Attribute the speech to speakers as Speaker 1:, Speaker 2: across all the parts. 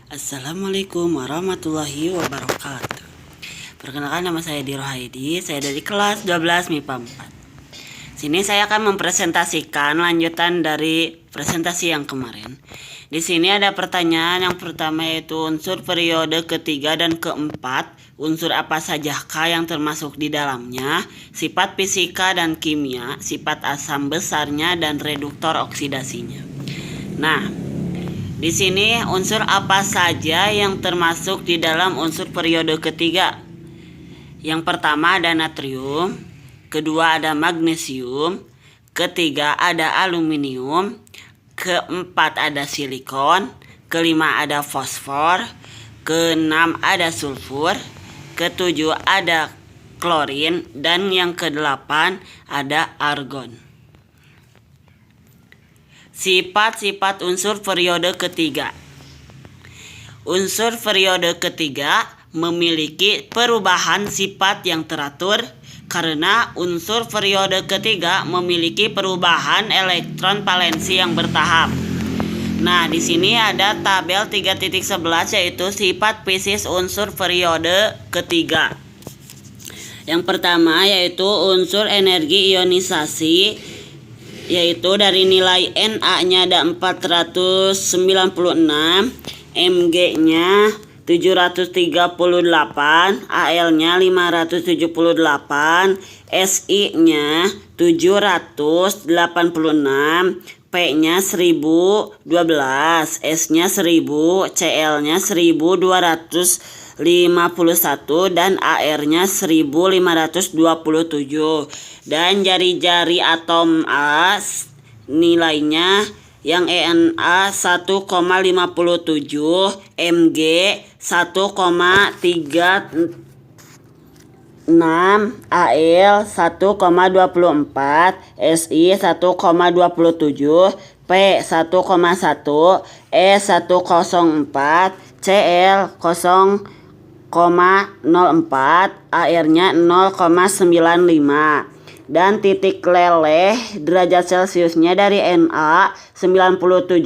Speaker 1: Assalamualaikum warahmatullahi wabarakatuh. Perkenalkan, nama saya Diro Haidi. Saya dari kelas 12 MIPA 4. Sini saya akan mempresentasikan lanjutan dari presentasi yang kemarin. Di sini ada pertanyaan yang pertama, yaitu unsur periode ketiga dan keempat. Unsur apa sajakah yang termasuk di dalamnya? Sifat fisika dan kimia, sifat asam besarnya dan reduktor oksidasinya. Nah, di sini unsur apa saja yang termasuk di dalam unsur periode ketiga? Yang pertama ada natrium, kedua ada magnesium, ketiga ada aluminium, keempat ada silikon, kelima ada fosfor, keenam ada sulfur, ketujuh ada klorin, dan yang kedelapan ada argon. Sifat-sifat unsur periode ketiga. Unsur periode ketiga memiliki perubahan sifat yang teratur karena unsur periode ketiga memiliki perubahan elektron valensi yang bertahap. Nah, di sini ada tabel 3.11, yaitu sifat fisik unsur periode ketiga. Yang pertama yaitu unsur energi ionisasi, yaitu dari nilai Na-nya ada 496, Mg-nya 738, Al-nya 578, Si-nya 786, P-nya 1012, S-nya 1000, Cl-nya 1251, dan AR-nya 1527. Dan jari-jari atom A nilainya yang Na 1,57, Mg 1,36, Al 1,24, Si 1,27, P 1,1, E 104, Cl 0,04, AR-nya 0,95. Dan titik leleh derajat Celciusnya dari Na 97,8,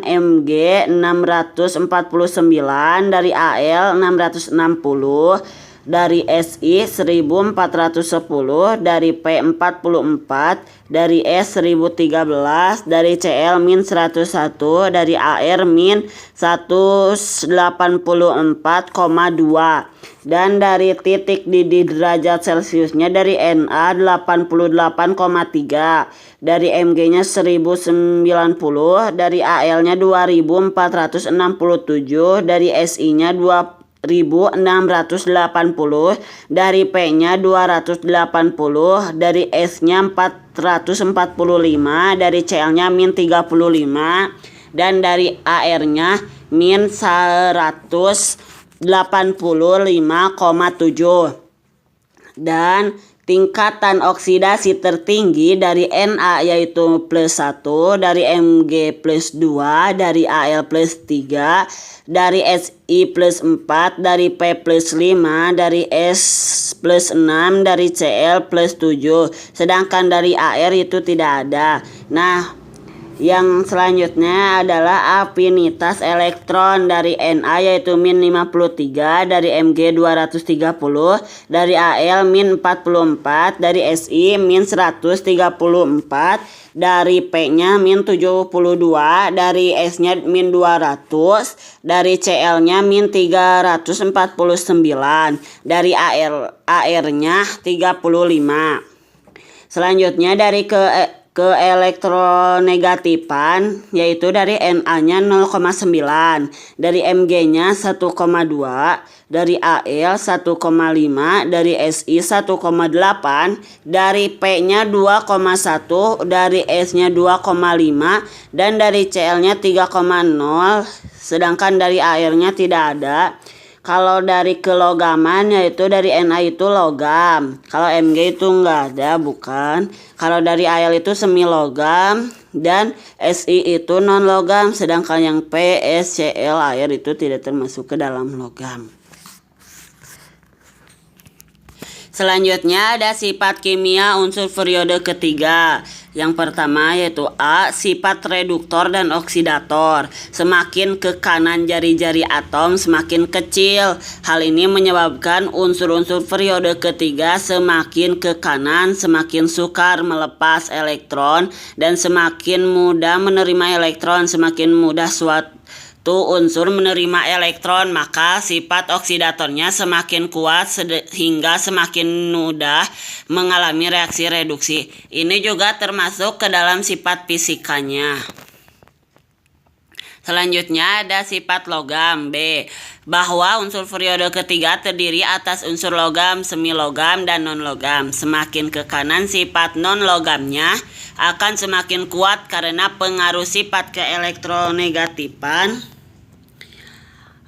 Speaker 1: Mg 649, dari Al 660, dari Si 1410, dari P 44, dari S 1013, dari Cl min 101, dari Ar min 184,2. Dan dari titik didih derajat Celciusnya dari Na 88,3, dari Mg-nya 1090, dari Al-nya 2467, dari Si-nya 2680, dari P-nya 280, dari S-nya 445, dari Cl-nya min 35, dan dari Ar-nya min 185,7. Dan tingkatan oksidasi tertinggi dari Na yaitu +1, dari Mg +2, dari Al +3, dari Si +4, dari P +5, dari S +6, dari Cl +7. Sedangkan dari Ar itu tidak ada. Nah, yang selanjutnya adalah afinitas elektron dari Na yaitu min 53, dari Mg 230, dari Al min 44, dari Si min 134, dari P-nya min 72, dari S-nya min 200, dari Cl-nya min 349, dari Ar-nya 35. Selanjutnya dari ke elektronegatifan, yaitu dari Na-nya 0,9, dari Mg-nya 1,2, dari Al 1,5, dari Si 1,8, dari P-nya 2,1, dari S-nya 2,5, dan dari Cl-nya 3,0, sedangkan dari Ar-nya tidak ada. Kalau dari kelogaman, yaitu dari Na itu logam, kalau Mg itu enggak ada, bukan. Kalau dari Al itu semi logam, dan Si itu non logam, sedangkan yang P, S, Cl, air itu tidak termasuk ke dalam logam. Selanjutnya ada sifat kimia unsur periode ketiga. Yang pertama yaitu A, sifat reduktor dan oksidator. Semakin ke kanan jari-jari atom semakin kecil. Hal ini menyebabkan unsur-unsur periode ketiga semakin ke kanan semakin sukar melepas elektron dan semakin mudah menerima elektron. Semakin mudah suatu unsur menerima elektron, maka sifat oksidatornya semakin kuat sehingga semakin mudah mengalami reaksi reduksi. Ini juga termasuk ke dalam sifat fisikanya. Selanjutnya ada sifat logam B, bahwa unsur periode ketiga terdiri atas unsur logam, semi logam, dan non logam. Semakin ke kanan sifat non logamnya akan semakin kuat karena pengaruh sifat keelektronegatifan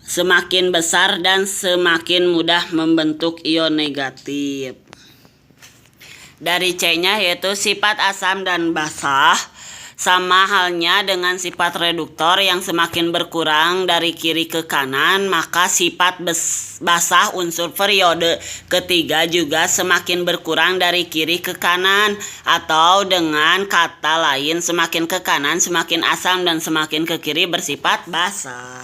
Speaker 1: semakin besar dan semakin mudah membentuk ion negatif. Dari C-nya yaitu sifat asam dan basah. Sama halnya dengan sifat reduktor yang semakin berkurang dari kiri ke kanan, maka sifat basah unsur periode ketiga juga semakin berkurang dari kiri ke kanan. Atau dengan kata lain, semakin ke kanan semakin asam dan semakin ke kiri bersifat basah.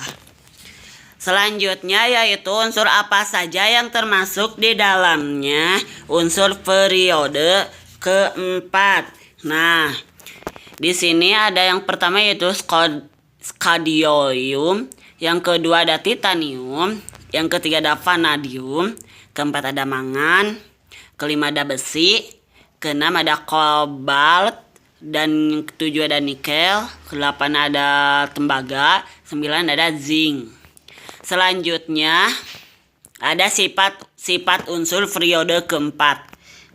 Speaker 1: Selanjutnya yaitu unsur apa saja yang termasuk di dalamnya unsur periode keempat. Nah, di sini ada yang pertama yaitu skadium, yang kedua ada titanium, yang ketiga ada vanadium, keempat ada mangan, kelima ada besi, keenam ada kobalt, dan ketujuh ada nikel, kedelapan ada tembaga, 9 ada zinc. Selanjutnya ada sifat unsur periode keempat.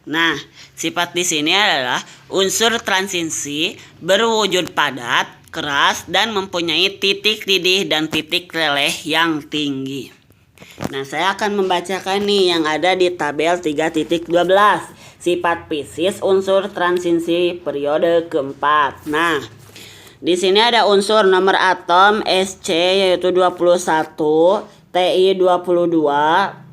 Speaker 1: Nah, sifat di sini adalah unsur transiensi berwujud padat, keras, dan mempunyai titik didih dan titik leleh yang tinggi. Nah, saya akan membacakan nih yang ada di tabel 3.12. Sifat fisis unsur transiensi periode keempat. Nah, di sini ada unsur nomor atom Sc yaitu 21, Ti 22,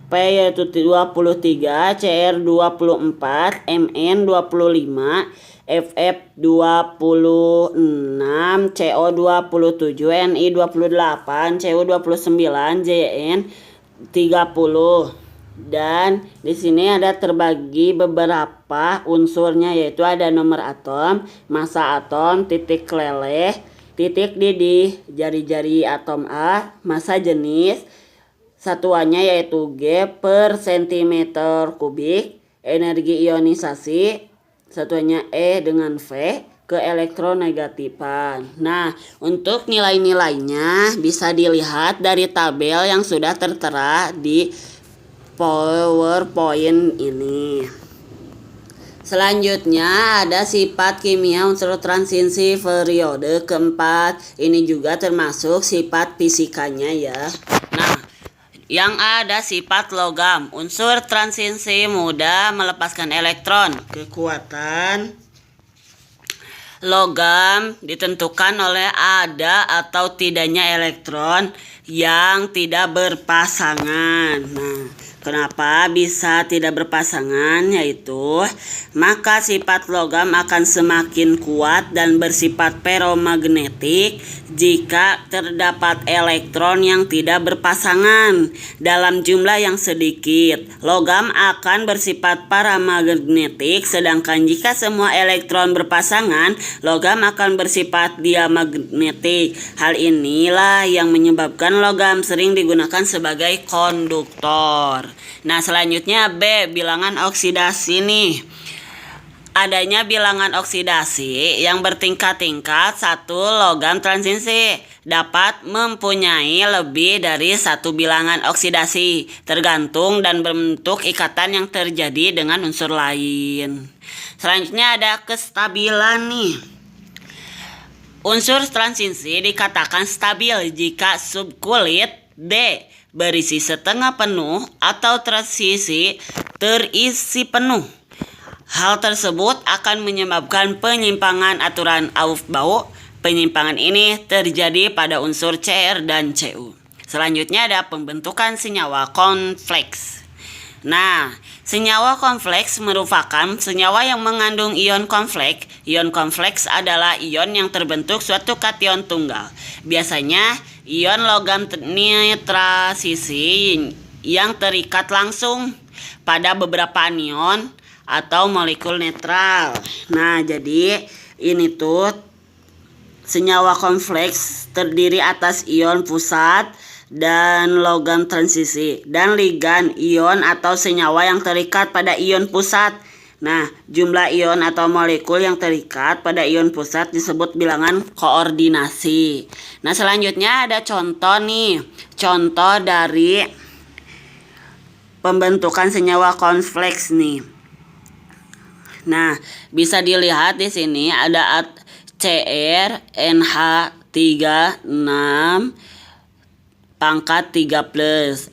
Speaker 1: P yaitu 23, Cr 24, Mn 25, Ff 26, Co 27, Ni 28, Cu 29, Jn 30. Dan di sini ada terbagi beberapa unsurnya, yaitu ada nomor atom, massa atom, titik leleh, titik didih, jari-jari atom A, massa jenis, satuannya yaitu G per cm kubik, energi ionisasi, satuannya E dengan V, keelektronegatifan. Nah, untuk nilai-nilainya bisa dilihat dari tabel yang sudah tertera di PowerPoint ini. Selanjutnya ada sifat kimia unsur transiensi periode keempat. Ini juga termasuk sifat fisikanya ya. Nah, yang ada sifat logam, unsur transiensi mudah melepaskan elektron. Kekuatan logam ditentukan oleh ada atau tidaknya elektron yang tidak berpasangan. Nah, kenapa bisa tidak berpasangan? Yaitu maka sifat logam akan semakin kuat dan bersifat ferromagnetik jika terdapat elektron yang tidak berpasangan dalam jumlah yang sedikit. Logam akan bersifat paramagnetik, sedangkan jika semua elektron berpasangan, logam akan bersifat diamagnetik. Hal inilah yang menyebabkan logam sering digunakan sebagai konduktor. Nah, selanjutnya B, bilangan oksidasi nih. Adanya bilangan oksidasi yang bertingkat-tingkat, satu logam transiensi dapat mempunyai lebih dari satu bilangan oksidasi tergantung dan bentuk ikatan yang terjadi dengan unsur lain. Selanjutnya ada kestabilan nih. Unsur transiensi dikatakan stabil jika subkulit D berisi setengah penuh atau transisi terisi penuh. Hal tersebut akan menyebabkan penyimpangan aturan Aufbau. Penyimpangan ini terjadi pada unsur Cr dan Cu. Selanjutnya ada pembentukan senyawa kompleks. Nah, senyawa kompleks merupakan senyawa yang mengandung ion kompleks. Ion kompleks adalah ion yang terbentuk suatu kation tunggal. Biasanya ion logam nitrasisi yang terikat langsung pada beberapa anion atau molekul netral. Nah, jadi ini tuh senyawa kompleks terdiri atas ion pusat dan logam transisi dan ligan ion atau senyawa yang terikat pada ion pusat. Nah, jumlah ion atau molekul yang terikat pada ion pusat disebut bilangan koordinasi. Nah, selanjutnya ada contoh nih. Contoh dari pembentukan senyawa kompleks nih. Nah, bisa dilihat di sini ada CrNH36 pangkat 3+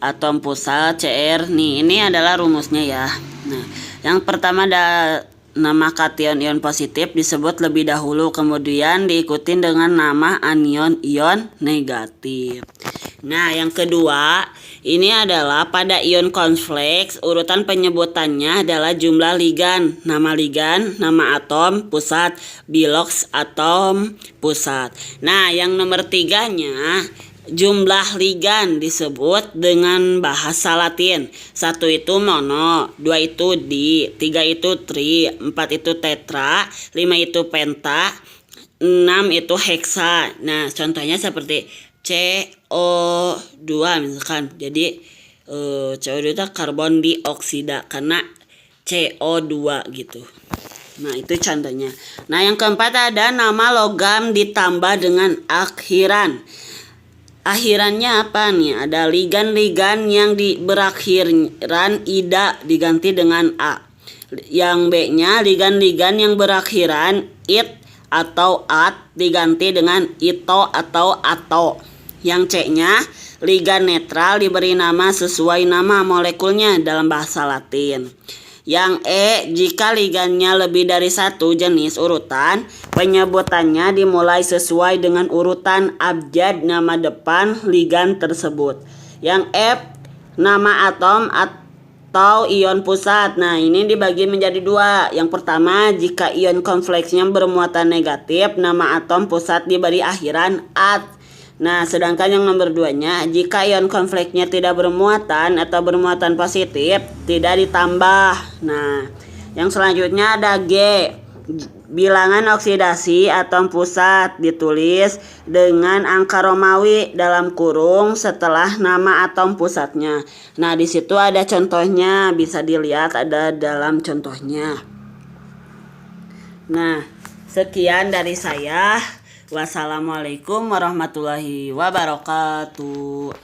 Speaker 1: atom pusat Cr nih. Ini adalah rumusnya ya. Nah, yang pertama ada nama kation ion positif disebut lebih dahulu, kemudian diikuti dengan nama anion ion negatif. Nah, yang kedua ini adalah pada ion kompleks urutan penyebutannya adalah jumlah ligan, nama atom pusat, bilox atom pusat. Nah, yang nomor 3-nya jumlah ligan disebut dengan bahasa Latin. 1 itu mono, 2 itu di, 3 itu tri, 4 itu tetra, 5 itu penta, 6 itu heksa. Nah, contohnya seperti CO2 misalkan. Jadi CO2 itu karbon dioksida karena CO2 gitu. Nah, itu contohnya. Nah, yang keempat ada nama logam ditambah dengan akhiran. Akhirannya apa nih? Ada ligan-ligan yang berakhiran ida diganti dengan a. Yang B-nya ligan-ligan yang berakhiran it atau at diganti dengan ito atau ato. Yang C-nya ligan netral diberi nama sesuai nama molekulnya dalam bahasa Latin. Yang E, jika ligannya lebih dari satu jenis urutan, penyebutannya dimulai sesuai dengan urutan abjad nama depan ligan tersebut. Yang F, nama atom atau ion pusat. Nah, ini dibagi menjadi 2. Yang pertama, jika ion kompleksnya bermuatan negatif, nama atom pusat diberi akhiran at. Nah, sedangkan yang nomor 2-nya, jika ion kompleksnya tidak bermuatan atau bermuatan positif, tidak ditambah. Nah, yang selanjutnya ada G. Bilangan oksidasi atom pusat ditulis dengan angka Romawi dalam kurung setelah nama atom pusatnya. Nah, di situ ada contohnya, bisa dilihat ada dalam contohnya. Nah, sekian dari saya. Wassalamualaikum warahmatullahi wabarakatuh.